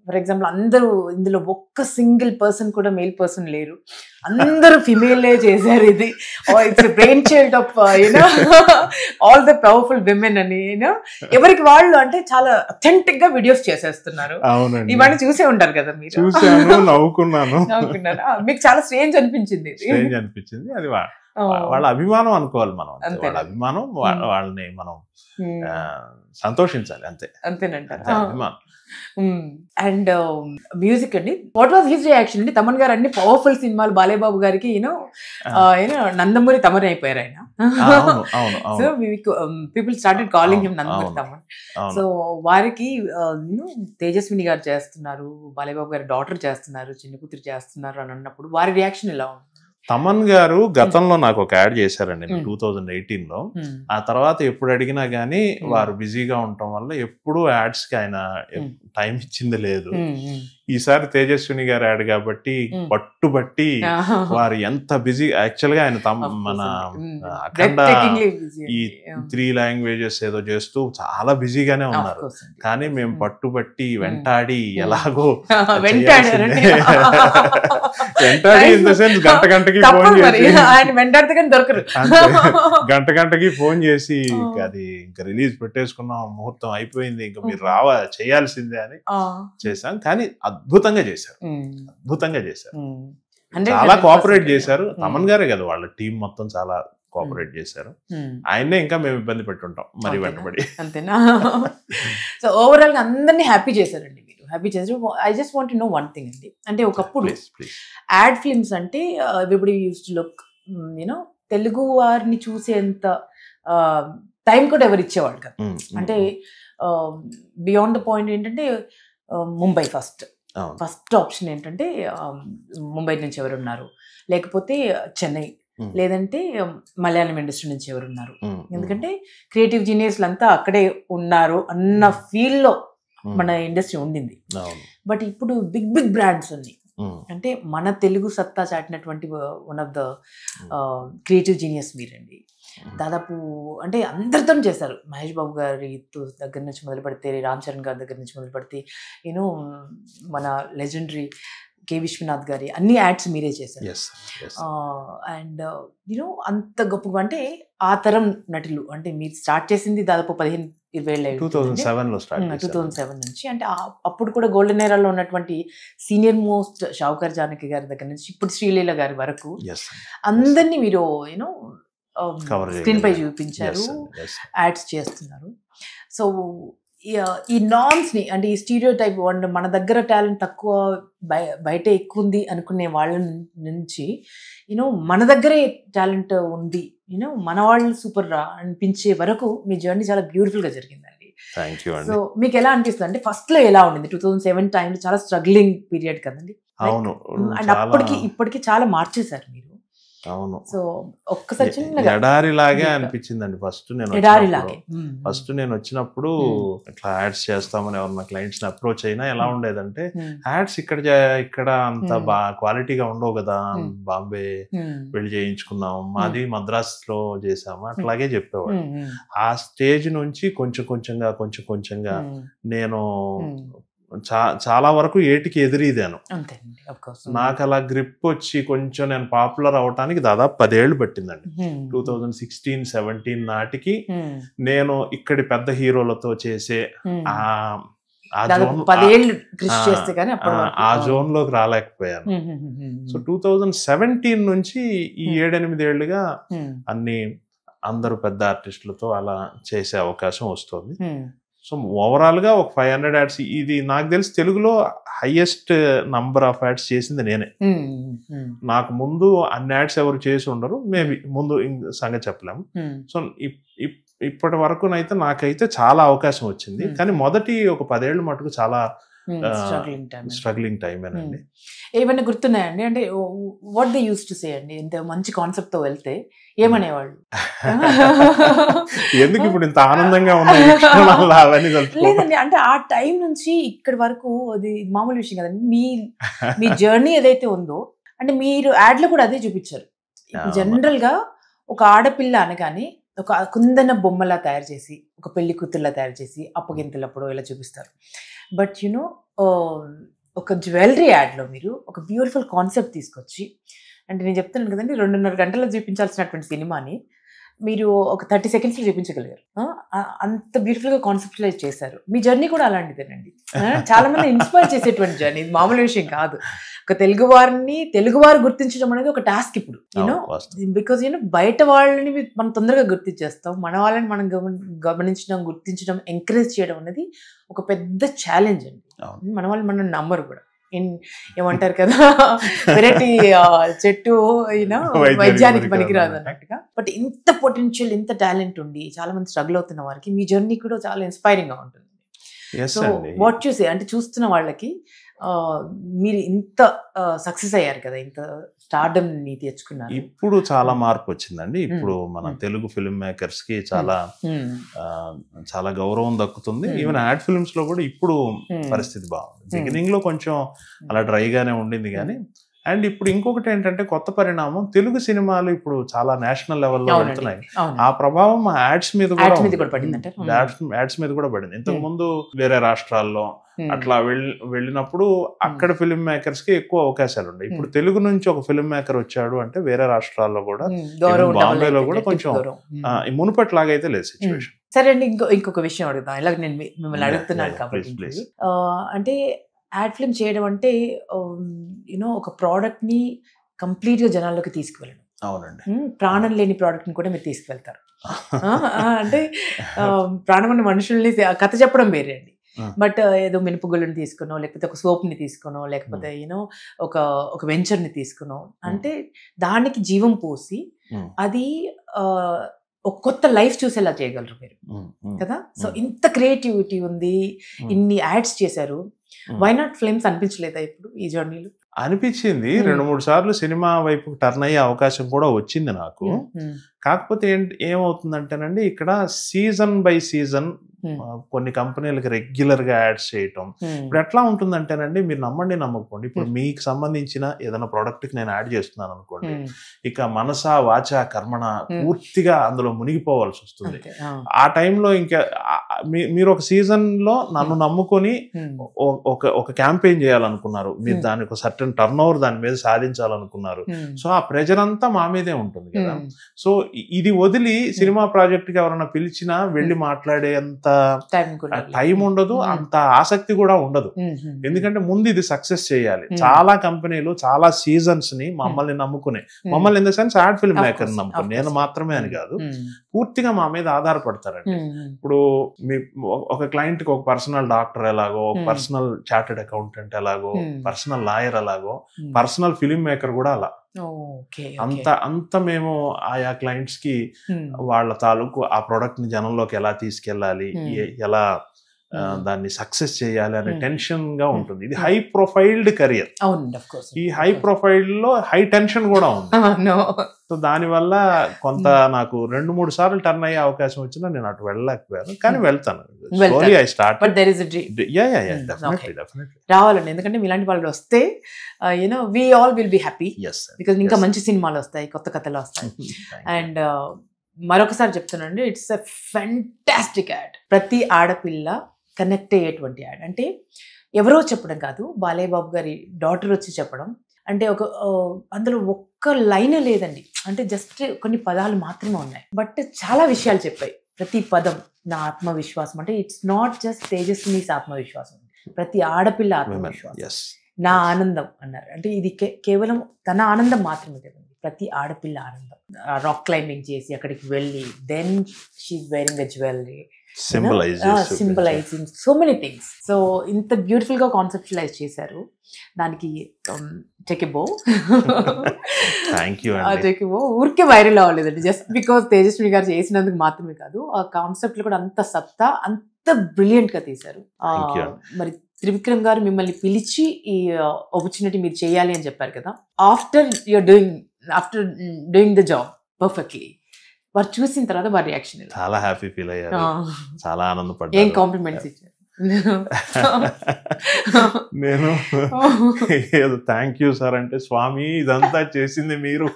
ఫర్ ఎగ్జాంపుల్ అందరూ ఇందులో ఒక్క సింగిల్ పర్సన్ కూడా మేల్ పర్సన్ లేరు, అందరూ ఫిమేలే చేశారు. ఇది it's brain child of you know all the powerful women అని, యూనో ఎవరికి వాళ్ళు అంటే చాలా అథెంటిక్ గా వీడియోస్ చేసేస్తున్నారు. ఇవన్నీ చూసే ఉంటారు కదా మీరు. నవ్వుకున్నాను. మీకు చాలా స్ట్రేంజ్ అనిపించింది. అది వాళ్ళ అభిమానం అనుకోవాలి మనం, వాళ్ళ అభిమానం, వాళ్ళని మనం సంతోషించాలి అంతేనంట అభిమానం. అండ్ మ్యూజిక్ అండి, వాట్ వాజ్ హిస్ రియాక్షన్ అండి? తమన్ గారు అన్ని పవర్ఫుల్ సినిమాలు, బాలేబాబు గారికి యూనో నందమూరి తమన్ అయిపోయారు ఆయన. So people started calling him Nandamuri Thaman. So వారికి తేజస్విని గారు చేస్తున్నారు, బాలేబాబు గారి డాటర్ చేస్తున్నారు, చిన్న కూతురు చేస్తున్నారు అని అన్నప్పుడు వారి రియాక్షన్ ఎలా ఉంది? తమన్ గారు గతంలో నాకు ఒక యాడ్ చేశారండి 2018లో. ఆ తర్వాత ఎప్పుడు అడిగినా గానీ వారు బిజీగా ఉండటం వల్ల ఎప్పుడు యాడ్స్ కి ఆయన టైం ఇచ్చింది లేదు. ఈసారి తేజస్విని గారు యాడ్ కాబట్టి పట్టుబట్టి వారు ఎంత బిజీ. యాక్చువల్ గా ఆయన మన అఖండ ఈ 3 languages ఏదో చేస్తూ చాలా బిజీగానే ఉన్నారు. కానీ మేము పట్టుబట్టి వెంటాడి ఎలాగో వెంటాడి ఇన్ ద సెన్స్ గంటకి ఫోన్ చేసి గంటకి ఫోన్ చేసి అది ఇంకా రిలీజ్ పెట్టేసుకున్నాం, ముహూర్తం అయిపోయింది, ఇంకా మీరు చేయాల్సిందే అని చేశాం. కానీ అద్భుతంగా చేశారు. చాలా కోఆపరేట్ చేశారు. తమన్ గారే కదా, వాళ్ళ టీం మొత్తం చాలా కోఆపరేట్ చేశారు. ఆయన్నే ఇంకా మేము ఇబ్బంది పెట్టుంటాం మరి వెంటబడి. అంతేనా? సో ఓవరాల్ గా అందరినీ హ్యాపీ చేశారండి మీరు, హ్యాపీ చేశారు. I just want to know one thing అండి. అంటే ఒకప్పుడు యాడ్ ఫిల్మ్స్ అంటే everybody used to look you know Telugu వారిని చూసేంత టైం కూడా ఎవరు ఇచ్చేవాళ్ళు కదా. అంటే బియాండ్ ద పాయింట్ ఏంటంటే ముంబై ఫస్ట్ ఆప్షన్ ఏంటంటే ముంబై నుంచి ఎవరున్నారు, లేకపోతే చెన్నై, లేదంటే మలయాళం ఇండస్ట్రీ నుంచి ఎవరున్నారు. ఎందుకంటే క్రియేటివ్ జీనియస్లు అంతా అక్కడే ఉన్నారు అన్న ఫీల్ లో మన ఇండస్ట్రీ ఉండింది. బట్ ఇప్పుడు బిగ్ బ్రాండ్స్ ఉన్నాయి. అంటే మన తెలుగు సత్తా చాటినటువంటి one of the creative genius మీరండి. దాదాపు అంటే అందరితో చేశారు. మహేష్ బాబు గారి దగ్గర నుంచి మొదలు పెడితే, రామ్ చరణ్ గారి దగ్గర నుంచి మొదలు పెడితే, యూనో మన లెజెండరీ కె విశ్వనాథ్ గారి అన్ని యాడ్స్ మీరే చేశారు. అండ్ యూనో అంత గొప్పగా అంటే ఆ తరం నటులు, అంటే మీరు స్టార్ట్ చేసింది దాదాపు 2007 లో స్టార్ట్ 2007 నుంచి. అంటే అప్పుడు కూడా గోల్డెన్ ఏరాలో ఉన్నటువంటి సీనియర్ మోస్ట్ షావుకర్ జానకి గారి దగ్గర నుంచి ఇప్పుడు శ్రీలీల గారి వరకు అందరినీ మీరు యూనో స్క్రీన్ పై చూపించారు, యాడ్స్ చేస్తున్నారు. సో ఈ నార్మ్స్ ని, అంటే ఈ స్టీరియో టైప్ మన దగ్గర టాలెంట్ తక్కువ బయట ఎక్కువ ఉంది అనుకునే వాళ్ళ నుంచి యూనో మన దగ్గరే టాలెంట్ ఉంది, యూనో మన వాళ్ళు సూపర్ రా అనిపించే వరకు మీ జర్నీ చాలా బ్యూటిఫుల్ గా జరిగిందండి. సో మీకు ఎలా అనిపిస్తుంది అంటే ఫస్ట్ లో ఎలా ఉండింది? 2007 టైంలో చాలా స్ట్రగ్లింగ్ పీరియడ్ కదండి. అవును. అండ్ అప్పటికి ఇప్పటికి చాలా మార్చేశారు మీరు. అవును. సో ఒక్కసారి చిన్నగా ఎడారిలాగే అనిపించిందండి ఫస్ట్ నేను వచ్చినప్పుడు ఇట్లా యాడ్స్ చేస్తామని ఎవరన్నా క్లయింట్స్ ని అప్రోచ్ అయినా ఎలా ఉండేదంటే యాడ్స్ ఇక్కడ అంత క్వాలిటీగా ఉండవు కదా, బాంబే వెళ్ళి చేయించుకున్నాం, మాది మద్రాస్ లో చేసాము అట్లాగే చెప్పేవాడు. ఆ స్టేజ్ నుంచి కొంచెం కొంచెంగా నేను చాలా వరకు ఏటికి ఎదిరిదాను. నాకు అలా గ్రిప్ వచ్చి కొంచెం నేను పాపులర్ అవటానికి దాదాపు 10 ఏళ్ళు పట్టిందండి. 2016-17 నాటికి నేను ఇక్కడి పెద్ద హీరోలతో చేసే ఆ జోన్ లోకి రాలేకపోయాను. సో 2017 నుంచి ఈ 7-8 ఏళ్లుగా అందరూ పెద్ద ఆర్టిస్టులతో అలా చేసే అవకాశం వస్తుంది. సో ఓవరాల్ గా ఒక 500 యాడ్స్, ఇది నాకు తెలిసి తెలుగులో హైయెస్ట్ నంబర్ ఆఫ్ యాడ్స్ చేసింది నేనే. నాకు ముందు అన్ని యాడ్స్ ఎవరు చేసి ఉండరు, మేబీ ముందు సంగతి చెప్పలేము. సో ఇప్పటి వరకునైతే నాకైతే చాలా అవకాశం వచ్చింది. కానీ మొదటి ఒక 10 ఏళ్ళు మటుకు చాలా స్ట్రగ్లింగ్ టైమేనండి. ఏమైనా గుర్తున్నాయండి? అంటే what they use to say అండి, ఇంత మంచి కాన్సెప్ట్ తో వెళ్తే ఏమనేవాళ్ళు? ఎందుకు ఇప్పుడు ఇంత ఆనందంగా ఉన్నాయి? లేదండి, అంటే ఆ టైం నుంచి ఇక్కడి వరకు అది మామూలు విషయం కదండి. మీ జర్నీ ఏదైతే ఉందో, అంటే మీరు యాడ్ లో కూడా అదే చూపించారు. జనరల్ గా ఒక ఆడపిల్ల అనగానే ఒక కుందన బొమ్మలా తయారు చేసి, ఒక పెళ్లి కూతుర్లా తయారు చేసి అప్పగింతలప్పుడు ఇలా చూపిస్తారు. బట్ యునో ఒక జ్యువెలరీ యాడ్లో మీరు ఒక బ్యూటిఫుల్ కాన్సెప్ట్ తీసుకొచ్చి, అంటే నేను చెప్తున్నాను కదండి, 2.5 గంటల్లో చూపించాల్సినటువంటి సినిమాని మీరు ఒక 30 సెకండ్స్లో చూపించగలిగారు. అంత బ్యూటిఫుల్గా కాన్సెప్టులైజ్ చేశారు. మీ జర్నీ కూడా అలాంటిదేనండి. చాలా మంది ఇన్స్పైర్ చేసేటువంటి జర్నీ, ఇది మామూలు విషయం కాదు. ఒక తెలుగువారు గుర్తించడం అనేది ఒక టాస్క్ ఇప్పుడు, యూనో, బికాజ్ యూనో బయట వాళ్ళని మనం తొందరగా గుర్తించేస్తాం, మన వాళ్ళని మనం గమనించడం, గుర్తించడం, ఎంకరేజ్ చేయడం అనేది ఒక పెద్ద ఛాలెంజ్ అండి. మన వాళ్ళు మనం నమ్మరు కూడా. ఏమంటారు కదా, వెరైటీ చెట్టు అయినా వైద్యానికి పనికిరాదు అన్నట్టుగా. బట్ ఇంత పొటెన్షియల్, ఇంత టాలెంట్ ఉండి చాలా మంది స్ట్రగుల్ అవుతున్న వారికి మీ జర్నీ కూడా చాలా ఇన్స్పైరింగ్ గా ఉంటుంది. సో వాట్ యు సే, అంటే చూస్తున్న వాళ్ళకి మీరు ఇంత సక్సెస్ అయ్యారు కదా, ఇంత స్టార్డమ్ ని తెచ్చుకున్నారు. ఇప్పుడు చాలా మార్పు వచ్చిందండి. ఇప్పుడు మన తెలుగు ఫిల్మ్ మేకర్స్ కి చాలా గౌరవం దక్కుతుంది. ఈవెన్ యాడ్ ఫిల్మ్స్ లో కూడా ఇప్పుడు పరిస్థితి బాగుంది. బిగినింగ్ లో కొంచెం అలా డ్రైగానే ఉండింది కానీ, అండ్ ఇప్పుడు ఇంకొకటి ఏంటంటే కొత్త పరిణామం, తెలుగు సినిమాలు ఇప్పుడు చాలా నేషనల్ లెవెల్లో వెళ్తున్నాయి. ఆ ప్రభావం యాడ్స్ మీద కూడా పడింది. ఇంతకు ముందు వేరే రాష్ట్రాల్లో అట్లా వెళ్ళినప్పుడు అక్కడ ఫిల్మ్ మేకర్స్ కి ఎక్కువ అవకాశాలు ఉన్నాయి. ఇప్పుడు తెలుగు నుంచి ఒక ఫిల్మ్ మేకర్ వచ్చాడు అంటే వేరే రాష్ట్రాల్లో కూడా, బాంబేలో కూడా కొంచెం మునుపట్లాగా అయితే లేదు సిచ్యువేషన్. సరే అండి, ఇంకొక విషయం అడుగుతాను, ఇలా నేను మిమ్మల్ని అడుగుతున్నాను కాబట్టి. అంటే యాడ్ ఫిల్మ్ చేయడం అంటే యూనో ఒక ప్రోడక్ట్ ని కంప్లీట్ గా జనాల్లోకి తీసుకువెళ్ళడం. అవునండి. ప్రాణం లేని ప్రోడక్ట్ ని కూడా మీరు తీసుకువెళ్తారు. అంటే ప్రాణం ఉన్న మనుషుల్ని కథ చెప్పడం వేరే అండి. బట్ ఏదో మినపగుళ్ళని తీసుకునో, లేకపోతే ఒక సోప్ ని తీసుకునో, లేకపోతే యూనో ఒక వెంచర్ ని తీసుకునో, అంటే దానికి జీవం పోసి అది ఒక కొత్త లైఫ్ చూసేలా చేయగలరు మీరు కదా. సో ఇంత క్రియేటివిటీ ఉంది, ఇన్ని యాడ్స్ చేశారు. వై నాట్ ఫిల్మ్స్ అనిపించలేదా ఇప్పుడు ఈ జర్నీలో? అనిపించింది. 2-3 సార్లు సినిమా వైపు టర్న్ అయ్యే అవకాశం కూడా వచ్చింది నాకు. కాకపోతే ఏమవుతుందంటేనండి, ఇక్కడ సీజన్ బై సీజన్ కొన్ని కంపెనీలకు రెగ్యులర్ గా యాడ్స్ చేయటం. ఇప్పుడు ఎట్లా ఉంటుందంటేనండి, మీరు నమ్మండి నమ్మకపోండి, ఇప్పుడు మీకు సంబంధించిన ఏదైనా ప్రోడక్ట్ కి నేను యాడ్ చేస్తున్నాను అనుకోండి, ఇక మనస వాచ కర్మణ పూర్తిగా అందులో మునిగిపోవాల్సి వస్తుంది. ఆ టైంలో ఇంకా మీరు ఒక సీజన్ లో నన్ను నమ్ముకొని ఒక క్యాంపెయిన్ చేయాలనుకున్నారు, మీరు దానికి ఒక సర్టన్ టర్న్ ఓవర్ దాని మీద సాధించాలనుకున్నారు. సో ఆ ప్రెజర్ అంతా మా మీదే ఉంటుంది కదా. సో ఇది వదిలి సినిమా ప్రాజెక్ట్ కి ఎవరైనా పిలిచినా వెళ్ళి మాట్లాడేంత టైం ఉండదు, అంత ఆసక్తి కూడా ఉండదు. ఎందుకంటే ముందు ఇది సక్సెస్ చేయాలి. చాలా కంపెనీలు చాలా సీజన్స్ ని మమ్మల్ని నమ్ముకునే, మమ్మల్ని in the sense ad film maker నమ్ముకుని, నేను మాత్రమే అని కాదు, పూర్తిగా మా మీద ఆధారపడతారండి. ఇప్పుడు మీ ఒక క్లయింట్ కి ఒక పర్సనల్ డాక్టర్ ఎలాగో, పర్సనల్ చార్టెడ్ అకౌంటెంట్ ఎలాగో, పర్సనల్ లాయర్ ఎలాగో, పర్సనల్ ఫిల్మ్ మేకర్ కూడా అలా. అంత మేము ఆయా క్లయింట్స్ కి వాళ్ళ తాలూకు ఆ ప్రొడక్ట్ ని జనంలోకి ఎలా తీసుకెళ్ళాలి, ఎలా దాన్ని సక్సెస్ చేయాలి అనే టెన్షన్ గా ఉంటుంది. ఇది హై ప్రొఫైల్డ్ కెరియర్. ఈ హై ప్రొఫైల్ లో హై టెన్షన్ కూడా ఉంది. సో దానివల్ల కొంత నాకు 2-3 సార్లు టర్న్ అయ్యే అవకాశం వచ్చినా నేను అటు వెళ్ళలేకపోయాను, కానీ వెళ్తాను. రావాలండి, ఎందుకంటే ఇలాంటి వాళ్ళు వస్తే we all will be happy, because ఇంకా మంచి సినిమాలు వస్తాయి, కొత్త కథలు వస్తాయి. అండ్ మరొకసారి చెప్తున్నానండి, ఇట్స్ అ ఫెంటాస్టిక్ యాడ్. ప్రతి ఆడపిల్ల కనెక్ట్ అయ్యేటువంటి యాడ్. అంటే ఎవరో చెప్పడం కాదు, బాలయ్య బాబు గారి డాటర్ వచ్చి చెప్పడం. అంటే అందులో ఒక్క లైన్ లేదండి, అంటే జస్ట్ కొన్ని పదాలు మాత్రమే ఉన్నాయి, బట్ చాలా విషయాలు చెప్పాయి. ప్రతి పదం నా ఆత్మవిశ్వాసం. అంటే ఇట్స్ నాట్ జస్ట్ తేజస్వినిస్ ఆత్మవిశ్వాసం, ప్రతి ఆడపిల్ల ఆత్మవిశ్వాసం. నా ఆనందం అన్నారు, అంటే ఇది కేవలం తన ఆనందం మాత్రమే కదండి, ప్రతి ఆడపిల్ల ఆనందం. రాక్ క్లైంబింగ్ చేసి అక్కడికి వెళ్ళి, then she wearing a jewellery, symbolizing so many things. So ఇంత బ్యూటిఫుల్ గా కాన్సెప్చువలైజ్ చేశారు. దానికి టేక్ ఎ బో. ఊరికే వైరల్ అవ్వలేదండి, జస్ట్ బికాస్ తేజస్విని గారు చేసినందుకు మాత్రమే కాదు, ఆ కాన్సెప్ట్ లో కూడా అంత సత్తా, అంత బ్రిలియంట్ గా తీశారు. మరి త్రివిక్రమ్ గారు మిమ్మల్ని పిలిచి ఈ ఆపర్చునిటీ మీరు చేయాలి అని చెప్పారు కదా, after doing the job perfectly, వారు చూసిన తర్వాత వారి రియాక్షన్ చాలా హ్యాపీ ఫీల్ అయ్యారు, చాలా ఆనందపడ్డారు. ఏం కాంప్లిమెంట్స్ ఇచ్చారు? నేను ఏదో థ్యాంక్ యూ సార్ అంటే, స్వామి ఇదంతా చేసింది మీరు.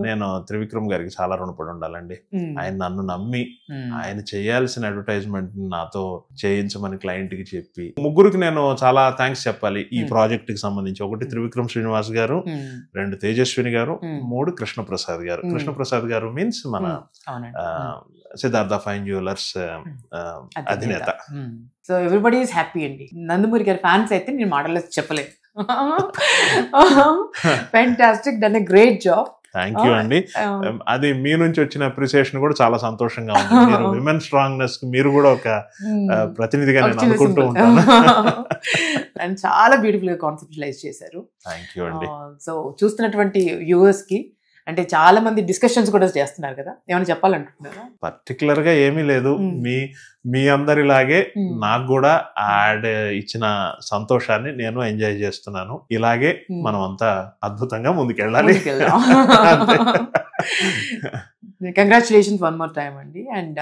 నేను త్రివిక్రమ్ గారికి చాలా రుణపడి ఉండాలండి. ఆయన నన్ను నమ్మి ఆయన చేయాల్సిన అడ్వర్టైజ్మెంట్ నాతో చేయించమని క్లయింట్ కి చెప్పి, ముగ్గురికి నేను చాలా థ్యాంక్స్ చెప్పాలి ఈ ప్రాజెక్ట్ కి సంబంధించి. 1 త్రివిక్రమ్ శ్రీనివాస్ గారు, 2 తేజస్విని గారు, 3 కృష్ణప్రసాద్ గారు. కృష్ణప్రసాద్ గారు మీన్స్ మన సిద్ధార్థ ఫైన్ జ్యువెలర్స్ అధినేత. సో ఎవ్రీబడి ఈస్ హ్యాపీ అండి. నందమూరి గారి ఫ్యాన్స్ అయితే నేను మాటలు చెప్పలేదు. Fantastic, done a great job. Thank you అండి. అది మీ నుంచి వచ్చిన అప్రిసియేషన్ కూడా చాలా సంతోషంగా ఉంది. మీరు విమెన్ స్ట్రాంగ్నెస్ మీరు కూడా ఒక ప్రతినిధిగా నేను అనుకుంటూ ఉంటాను. అండ్ చాలా బ్యూటిఫుల్ గా కాన్సెప్చువలైజ్ చేశారు. థ్యాంక్ యూ అండి. సో చూస్తున్నటువంటి వ్యూవర్స్ కి, అంటే చాలా మంది డిస్కషన్స్ కూడా చేస్తున్నారు కదా, ఏమైనా చెప్పాలంటున్నారా? పర్టికులర్ గా ఏమీ లేదు, మీ అందరిలాగే నాకు కూడా యాడ్ ఇచ్చిన సంతోషాన్ని నేను ఎంజాయ్ చేస్తున్నాను. ఇలాగే మనం అంతా అద్భుతంగా ముందుకెళ్ళాలి. కంగ్రాచులేషన్స్ వన్ మోర్ టైమ్ అండి. అండ్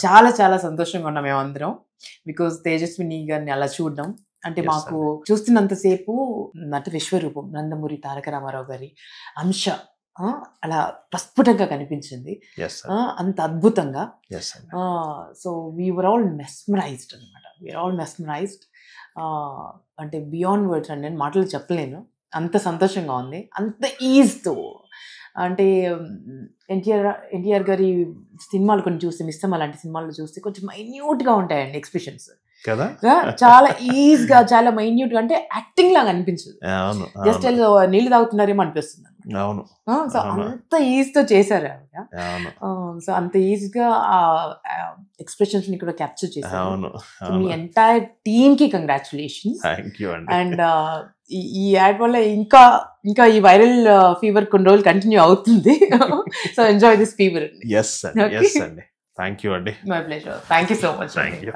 చాలా చాలా సంతోషంగా ఉన్నాం మేమందరం, బికాస్ తేజస్విని గారిని అలా చూడడం అంటే మాకు చూస్తున్నంతసేపు నట విశ్వరూపం నందమూరి తారక రామారావు గారి అంశ అలా ప్రస్ఫుటంగా కనిపించింది, అంత అద్భుతంగా. సో వీఆర్ ఆల్ మెస్మరైజ్డ్ అనమాట, వీఆర్ ఆల్ మెస్మరైజ్డ్. అంటే బియాండ్ వర్డ్స్ అండి, నేను మాటలు చెప్పలేను, అంత సంతోషంగా ఉంది, అంత ఈజ్తో. అంటే ఎన్టీఆర్ గారి సినిమాలు కొన్ని చూస్తే, మిస్సమ్మ అలాంటి సినిమాలు చూస్తే కొంచెం మైన్యూట్గా ఉంటాయండి ఎక్స్ప్రెషన్స్, చాలా ఈజీగా, చాలా మైన్యూట్ గా, అంటే యాక్టింగ్ లాగా అనిపించదు, జస్ట్ నీళ్లు తాగుతున్నారేమో అనిపిస్తుంది. సో అంత ఈజీతో చేశారు ఆవిడ. సో అంత ఈజీగా ఆ ఎక్స్ప్రెషన్స్ ని కూడా క్యాప్చర్ చేశారు. మీ ఎంటైర్ టీమ్ కి కంగ్రాచులేషన్స్. అండ్ ఈ యాడ్ వల్ల ఇంకా ఈ వైరల్ ఫీవర్ కొన్ని రోజులు కంటిన్యూ అవుతుంది. So enjoy this fever. Yes అండి. Thank you అండి. My pleasure. Thank you so much. Thank you.